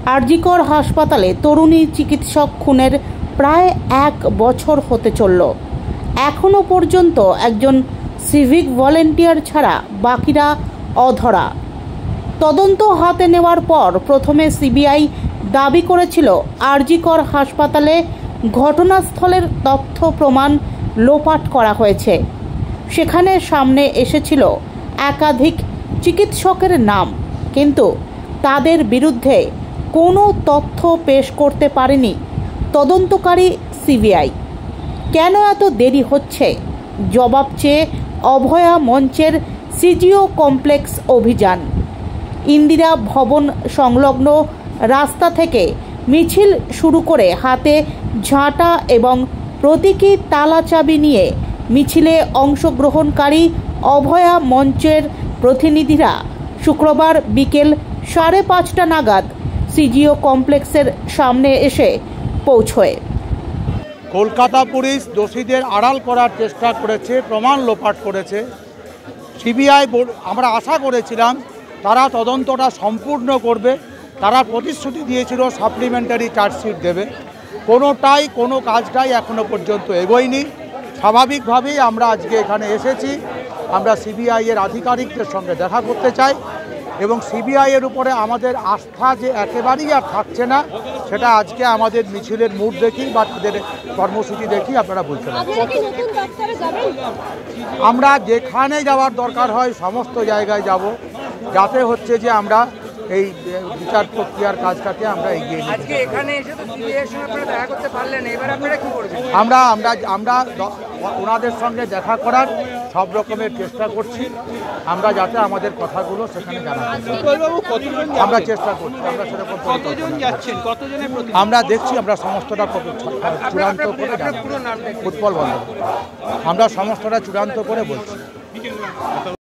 আরজিকর হাসপাতালে তরুণী চিকিৎসক খুনের প্রায় 1 বছর হতে চলল। এখনও পর্যন্ত একজন সিভিক ভলেন্টিয়ার ছাড়া বাকিরা অধরা। তদন্ত হাতে নেওয়ার পর প্রথমে সিবিআই দাবি করেছিল আরজিকর হাসপাতালে ঘটনাস্থলের তথ্য প্রমাণ লোপাট করা হয়েছে। সেখানে সামনে এসেছিল একাধিক চিকিৎসকের নাম, কিন্তু তাদের বিরুদ্ধে কোনো তথ্য পেশ করতে পারেনি তদন্তকারী সিবিআই। কেন এত দেরি হচ্ছে জবাব চেয়ে অভয়া মঞ্চের সিজিও কমপ্লেক্স অভিযান। ইন্দিরা ভবন সংলগ্ন রাস্তা থেকে মিছিল শুরু করে হাতে ঝাঁটা এবং প্রতীকী তালা চাবি নিয়ে মিছিলে অংশগ্রহণকারী অভয়া মঞ্চের প্রতিনিধিরা শুক্রবার বিকেল 5:30 নাগাদ সিজিও কমপ্লেক্সের সামনে এসে পৌঁছয়। কলকাতা পুলিশ দোষীদের আড়াল করার চেষ্টা করেছে, প্রমাণ লোপাট করেছে। সিবিআই আমরা আশা করেছিলাম তারা তদন্তটা সম্পূর্ণ করবে। তারা প্রতিশ্রুতি দিয়েছিল সাপ্লিমেন্টারি চার্জশিট দেবে, কোনো কাজটাই এখনো পর্যন্ত এগোয়নি। স্বাভাবিকভাবেই আমরা আজকে এখানে এসেছি। আমরা সিবিআইয়ের আধিকারিকদের সঙ্গে দেখা করতে চাই এবং সিবিআইয়ের উপরে আমাদের আস্থা যে একেবারেই আর থাকছে না, সেটা আজকে আমাদের মিছিলের মুড দেখি বা তাদের কর্মসূচি দেখি আপনারা বুঝতে পারবেন। আমরা যেখানে যাওয়ার দরকার হয় সমস্ত জায়গায় যাব, যাতে হচ্ছে যে আমরা এই বিচার প্রক্রিয়ার কাজটাকে আমরা এগিয়ে নিই। আজকে এখানে এসে তো সিবিআইয়ের সঙ্গে আপনারা দেখা করতে পারলেন, এবার আপনারা কি করবেন? আমরা ওনাদের সঙ্গে দেখা করার সব রকমের চেষ্টা করছি, আমরা যাতে আমাদের কথাগুলো সেখানে জানাতে আমরা চেষ্টা করছি। আমরা সেরকম আমরা দেখছি, আমরা সমস্তটা চূড়ান্ত করে ফুটবল বন্ধ, আমরা সমস্তটা চূড়ান্ত করে বলছি।